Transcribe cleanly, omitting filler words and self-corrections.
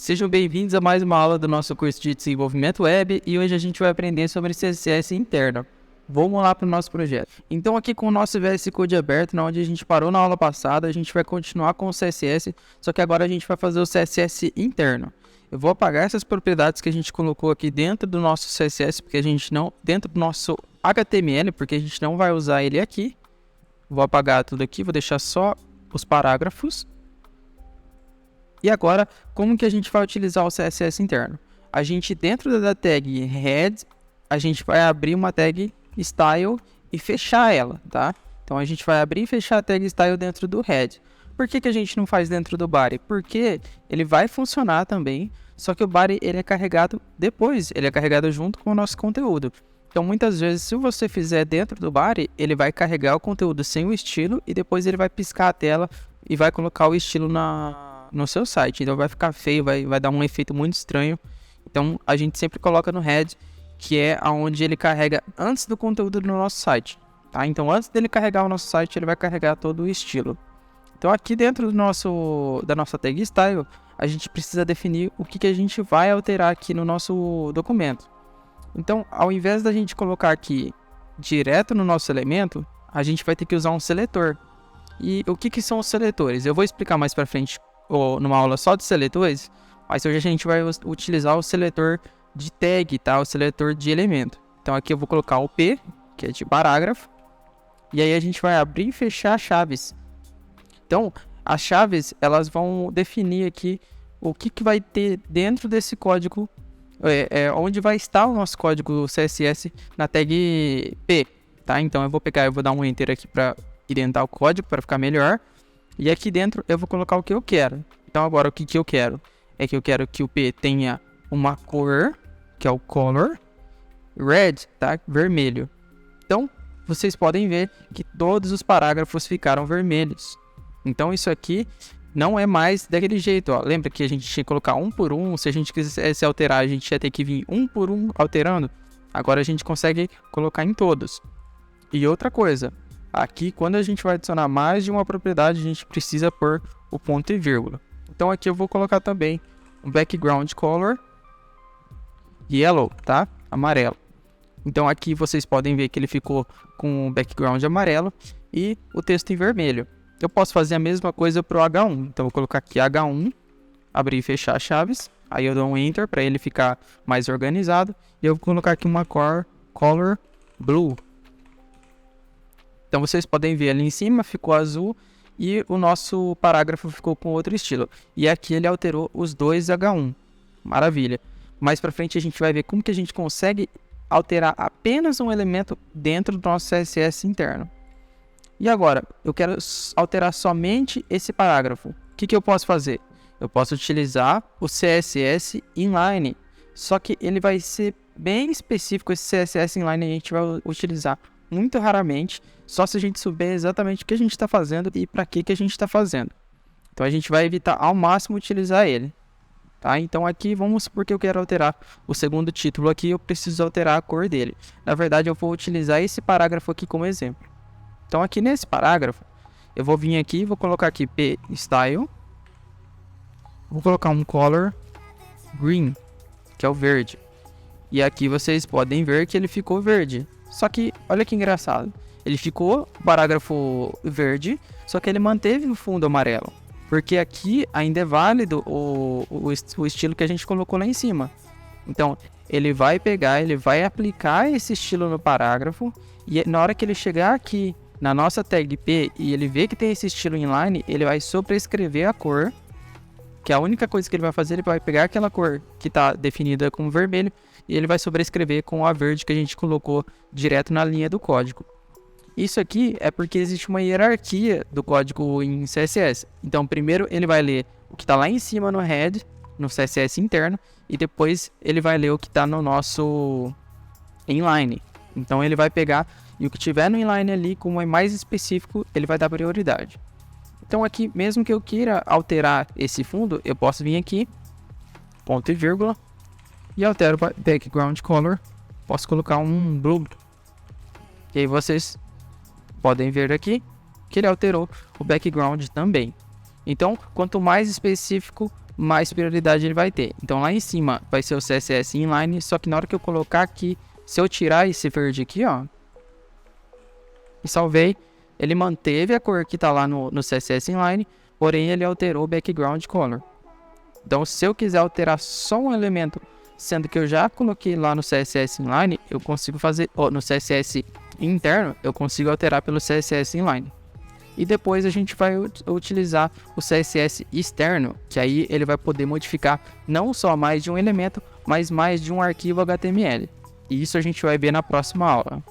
Sejam bem-vindos a mais uma aula do nosso curso de desenvolvimento web e hoje a gente vai aprender sobre CSS interno. Vamos lá para o nosso projeto. Então aqui com o nosso VS Code aberto, onde a gente parou na aula passada, a gente vai continuar com o CSS, só que agora a gente vai fazer o CSS interno. Eu vou apagar essas propriedades que a gente colocou aqui dentro do nosso CSS, porque a gente não, dentro do nosso HTML, porque a gente não vai usar ele aqui. Vou apagar tudo aqui, vou deixar só os parágrafos. E agora, como que a gente vai utilizar o CSS interno? A gente, dentro da tag head, a gente vai abrir uma tag style e fechar ela, tá? Então, a gente vai abrir e fechar a tag style dentro do head. Por que a gente não faz dentro do body? Porque ele vai funcionar também, só que o body ele é carregado depois, ele é carregado junto com o nosso conteúdo. Então, muitas vezes, se você fizer dentro do body, ele vai carregar o conteúdo sem o estilo e depois ele vai piscar a tela e vai colocar o estilo no seu site. Então, vai ficar feio, vai dar um efeito muito estranho. Então, a gente sempre coloca no head, que é onde ele carrega antes do conteúdo do nosso site. Tá? Então, antes dele carregar o nosso site, ele vai carregar todo o estilo. Então, aqui dentro da nossa tag style, a gente precisa definir o que a gente vai alterar aqui no nosso documento. Então, ao invés da gente colocar aqui direto no nosso elemento, a gente vai ter que usar um seletor. E o que são os seletores? Eu vou explicar mais para frente ou numa aula só de seletores, mas hoje a gente vai utilizar o seletor de tag, tá? O seletor de elemento. Então, aqui eu vou colocar o P, que é de parágrafo, e aí a gente vai abrir e fechar chaves. Então, as chaves, elas vão definir aqui o que vai ter dentro desse código, onde vai estar o nosso código CSS na tag P, tá? Então, eu vou dar um enter aqui para indentar o código, para ficar melhor. E aqui dentro eu vou colocar o que eu quero. Então, agora o que eu quero? É que eu quero que o P tenha uma cor, que é o color, red, tá? Vermelho. Então, vocês podem ver que todos os parágrafos ficaram vermelhos. Então, isso aqui não é mais daquele jeito, ó. Lembra que a gente tinha que colocar um por um? Se a gente quisesse alterar, a gente ia ter que vir um por um alterando. Agora a gente consegue colocar em todos. E outra coisa, aqui quando a gente vai adicionar mais de uma propriedade, a gente precisa pôr o ponto e vírgula. Então aqui eu vou colocar também um background color yellow, tá? Amarelo. Então aqui vocês podem ver que ele ficou com o background amarelo e o texto em vermelho. Eu posso fazer a mesma coisa para o H1. Então, vou colocar aqui H1, abrir e fechar as chaves. Aí eu dou um Enter para ele ficar mais organizado. E eu vou colocar aqui uma color blue. Então, vocês podem ver ali em cima, ficou azul. E o nosso parágrafo ficou com outro estilo. E aqui ele alterou os dois H1. Maravilha. Mais para frente a gente vai ver como que a gente consegue alterar apenas um elemento dentro do nosso CSS interno. E agora, eu quero alterar somente esse parágrafo. O que eu posso fazer? Eu posso utilizar o CSS inline. Só que ele vai ser bem específico. Esse CSS inline a gente vai utilizar muito raramente. Só se a gente souber exatamente o que a gente está fazendo e para que a gente está fazendo. Então a gente vai evitar ao máximo utilizar ele. Tá? Então aqui vamos supor que eu quero alterar o segundo título aqui. Eu preciso alterar a cor dele. Na verdade eu vou utilizar esse parágrafo aqui como exemplo. Então, aqui nesse parágrafo, eu vou vir aqui e vou colocar aqui P Style. Vou colocar um color green, que é o verde. E aqui vocês podem ver que ele ficou verde. Só que, olha que engraçado. Ele ficou parágrafo verde, só que ele manteve o fundo amarelo. Porque aqui ainda é válido o estilo que a gente colocou lá em cima. Então, ele vai pegar, ele vai aplicar esse estilo no parágrafo. E na hora que ele chegar aqui na nossa tag P e ele vê que tem esse estilo inline, ele vai sobrescrever a cor, que é a única coisa que ele vai fazer, ele vai pegar aquela cor que está definida com vermelho e ele vai sobrescrever com a verde que a gente colocou direto na linha do código. Isso aqui é porque existe uma hierarquia do código em CSS. Então, primeiro ele vai ler o que está lá em cima no head, no CSS interno, e depois ele vai ler o que está no nosso inline. Então, ele vai pegar e o que tiver no inline ali, como é mais específico, ele vai dar prioridade. Então aqui, mesmo que eu queira alterar esse fundo, eu posso vir aqui, ponto e vírgula, e altero o background color. Posso colocar um blue. E aí vocês podem ver aqui que ele alterou o background também. Então, quanto mais específico, mais prioridade ele vai ter. Então lá em cima vai ser o CSS inline, só que na hora que eu colocar aqui, se eu tirar esse verde aqui, ó, e salvei, ele manteve a cor que tá lá no CSS inline, porém ele alterou o background color. Então se eu quiser alterar só um elemento, sendo que eu já coloquei lá no CSS inline, eu consigo fazer, no CSS interno, eu consigo alterar pelo CSS inline. E depois a gente vai utilizar o CSS externo, que aí ele vai poder modificar não só mais de um elemento, mas mais de um arquivo HTML. E isso a gente vai ver na próxima aula.